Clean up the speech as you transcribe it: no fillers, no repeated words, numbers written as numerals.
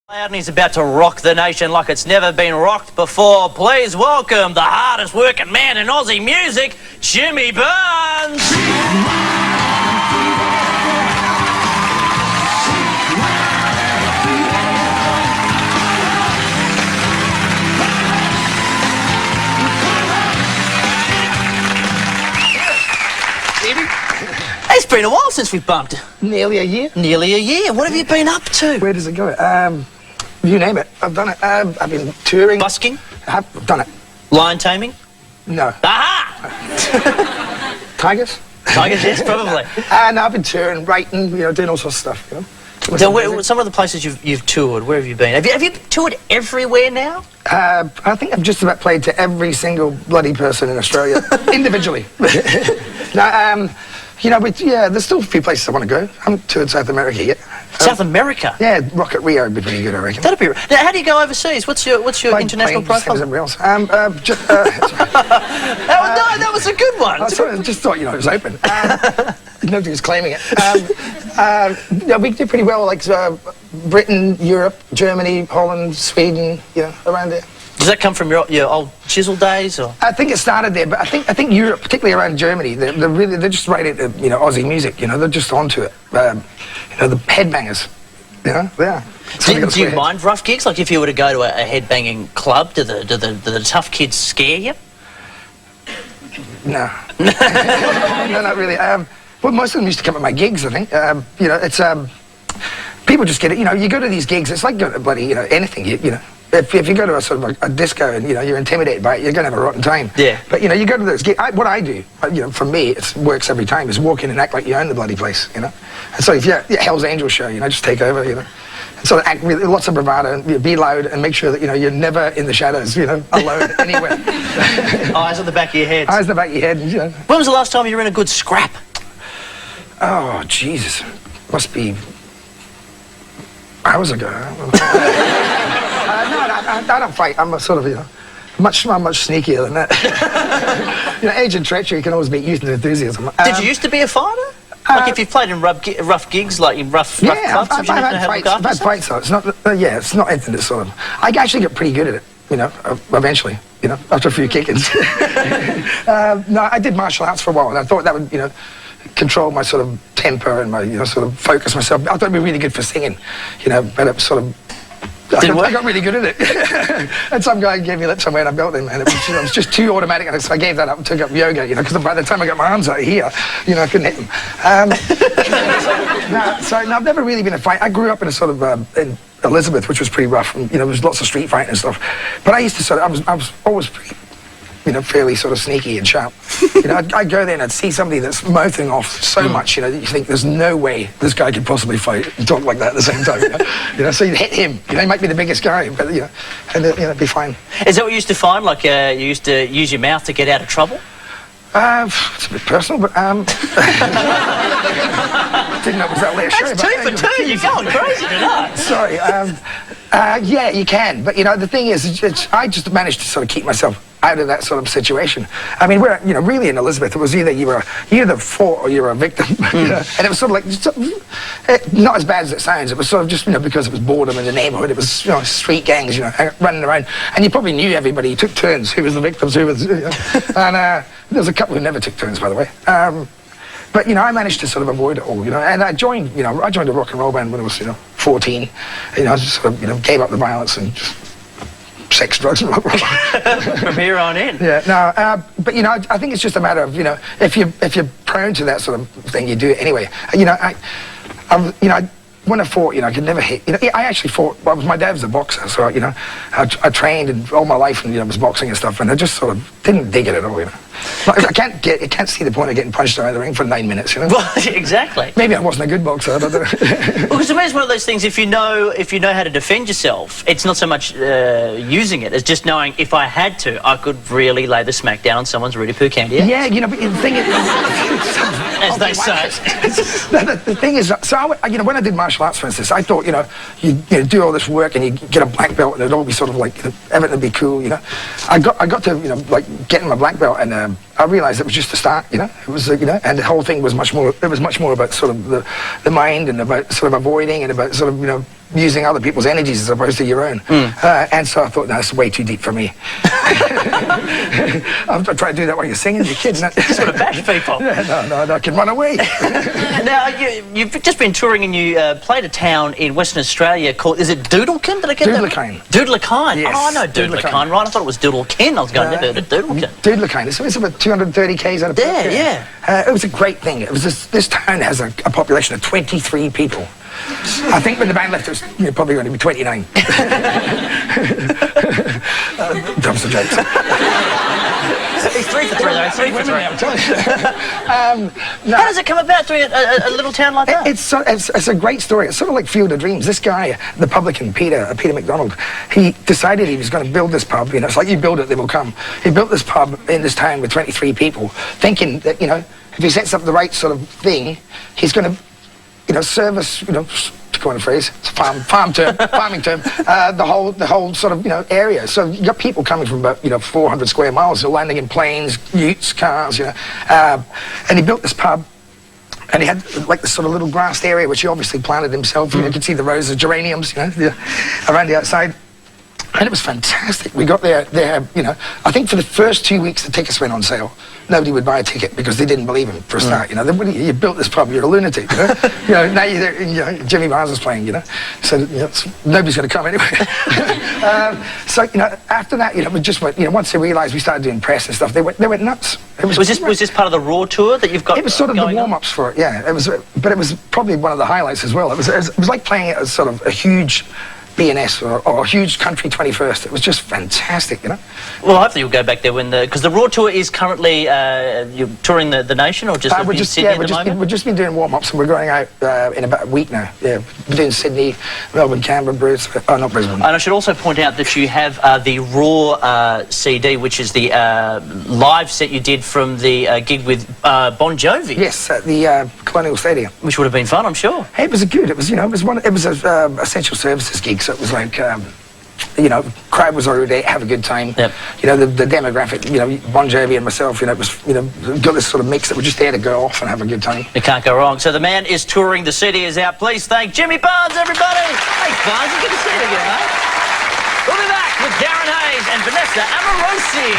And he's about to rock the nation like it's never been rocked before. Please welcome the hardest working man in Aussie music, Jimmy Burns. It's been a while since we've bumped. Nearly a year. Nearly a year. What have you been up to? Where does it go? You name it. I've done it. I've been touring. Busking? I've done it. Lion taming? No. Aha! Tigers? Tigers, yes, probably. No, I've been touring, writing, doing all sorts of stuff, So some of the places you've toured, where have you been? Have you toured everywhere now? I think I've just about played to every single bloody person in Australia, individually. There's still a few places I want to go. I haven't toured South America yet. South America? Yeah, Rocket Rio would be pretty good, I reckon. That'd be. Now, how do you go overseas? What's your international profile? Same as everybody else. That was a good one. I just thought, it was open. Nobody was claiming it. We did pretty well, like Britain, Europe, Germany, Holland, Sweden, around there. Does that come from your old chisel days, or? I think it started there, but I think Europe, particularly around Germany, they're just right into Aussie music. They're just onto it. The headbangers, they are. Do you mind rough gigs? Like if you were to go to a headbanging club, do the tough kids scare you? No, no, not really. Well, most of them used to come at my gigs. I think it's people just get it. You go to these gigs. It's like going to bloody anything. If you go to a sort of a disco and you're intimidated by it, you're going to have a rotten time. Yeah. But you go to those gigs. What I do, for me, it works every time. Is walk in and act like you own the bloody place. And so if you're at Hell's Angels show, just take over. And sort of act with lots of bravado and be loud and make sure that you're never in the shadows. Alone anywhere. Eyes on the back of your head. Eyes on the back of your head. When was the last time you were in a good scrap? Oh Jesus, must be hours ago. I don't fight. I'm a sort of, much sneakier than that. Age and treachery can always beat youth and enthusiasm. Did you used to be a fighter? Like if you played in rough gigs, like in rough clubs, I've had fights. So it's not. It's not anything that's sort of. I actually get pretty good at it. Eventually. After a few kickings. No, I did martial arts for a while, and I thought that would, control my sort of temper and my, sort of focus myself. I thought it'd be really good for singing, but it sort of. I got really good at it. And some guy gave me lip somewhere and I built him, and it was just too automatic, and so I gave that up and took up yoga, because by the time I got my arms out here, I couldn't hit them. I've never really been a fighter. I grew up in a sort of, in Elizabeth, which was pretty rough, and, there was lots of street fighting and stuff. But I used to I was always pretty, fairly sort of sneaky and sharp. I'd go there and I'd see somebody that's mouthing off so much, that you think there's no way this guy could possibly fight and talk like that at the same time. So you'd hit him. He might be the biggest guy, but and it'd be fine. Is that what you used to find? Like you used to use your mouth to get out of trouble? It's a bit personal, but didn't know it was that late show. That's 2 for 2. You're going crazy tonight. Sorry. Yeah, you can, but the thing is, I just managed to sort of keep myself out of that sort of situation. I mean, we're really in Elizabeth. It was either you either fought or you were a victim, and it was sort of like not as bad as it sounds. It was sort of just because it was boredom in the neighbourhood. It was street gangs running around, and you probably knew everybody. You took turns. Who was the victims? Who was and there was a couple who never took turns, by the way. But I managed to sort of avoid it all, and I joined a rock and roll band when I was 14. I just sort of gave up the violence and just sex, drugs, and rock and roll. From here on in. Yeah, no, but I think it's just a matter of if you're prone to that sort of thing, you do it anyway. When I fought, I could never hit. I actually fought. Well, my dad was a boxer, so I trained and all my life and was boxing and stuff, and I just sort of didn't dig it at all. I can't see the point of getting punched out of the ring for 9 minutes. Well, exactly. Maybe I wasn't a good boxer. I don't know. Well, because to me, it's one of those things. If you know how to defend yourself, it's not so much using it as just knowing if I had to, I could really lay the smack down on someone's Rudy Poo candy. Yeah, but the thing is, as they say. The thing is, so when I did martial arts, for instance, I thought you do all this work and you get a black belt and it'd all be sort of like everything would be cool. I got to like getting my black belt, and I realised it was just the start. It was and the whole thing was much more. It was much more about sort of the mind and about sort of avoiding and about sort of using other people's energies as opposed to your own. And so I thought, no, it's way too deep for me. I'm trying to do that while you're singing, you're kidding. Sort of bash people. No, I can run away. Now, you've just been touring and you played a town in Western Australia called, is it Doodlekin? Did I get that? Doodlekin. Yes, Oh, I know Doodlekin, right? I thought it was Doodlekin. I was going, never heard of Doodlekin. Doodlekin. It's about 230 k's out of Perth. Yeah. It was a great thing. It was this town has a population of 23 people. I think when the band left, it was probably going to be 29. Dumps the jokes. He's 3 for 3, though. 3 for 3. No. How does it come about doing a little town like that? It's a great story. It's sort of like Field of Dreams. This guy, the publican, Peter McDonald, he decided he was going to build this pub. You know, it's like you build it, they will come. He built this pub in this town with 23 people, thinking that, you know, if he sets up the right sort of thing, he's going to, you know, service, you know, to coin a phrase, it's a farming term, the whole sort of, you know, area. So you got people coming from about, you know, 400 square miles, so landing in planes, utes, cars, you know, and he built this pub. And he had like this sort of little grassed area which he obviously planted himself. You know, you could see the rows of geraniums, you know, around the outside. And it was fantastic. We got there, you know, I think for the first 2 weeks the tickets went on sale. Nobody would buy a ticket because they didn't believe him for a start, you know. You built this pub, you're a lunatic, you know. You know, now Jimmy Barnes is playing, you know. So, you know, nobody's going to come anyway. So, you know, after that, you know, we just went, you know, once they realised we started doing press and stuff, they went nuts. Was this part of the Raw tour that you've got? It was sort of the warm-ups for it, yeah. It was, but it was probably one of the highlights as well. It was like playing at a sort of a huge B&S or a huge country 21st. It was just fantastic, you know. Well, hopefully you'll go back there when because the Raw tour is currently you're touring the nation or just Sydney at the moment? We've just been doing warm-ups and we're going out in about a week now. Yeah, we're doing Sydney, Melbourne, Canberra, Brisbane. Oh, not Brisbane. And I should also point out that you have the Raw CD, which is the live set you did from the gig with Bon Jovi. Yes, at the Colonial Stadium. Which would have been fun, I'm sure. Hey, it was good. It was, you know, it was a essential services gig. So it was like, you know, crowd was already there, have a good time. Yep. You know, the demographic, you know, Bon Jovi and myself, you know, it was, you know, got this sort of mix that we're just there to go off and have a good time. You can't go wrong. So the man is touring, the CD is out. Please thank Jimmy Barnes, everybody. Hey, Barnes, good to see you again, mate. We'll be back with Darren Hayes and Vanessa Amorosi.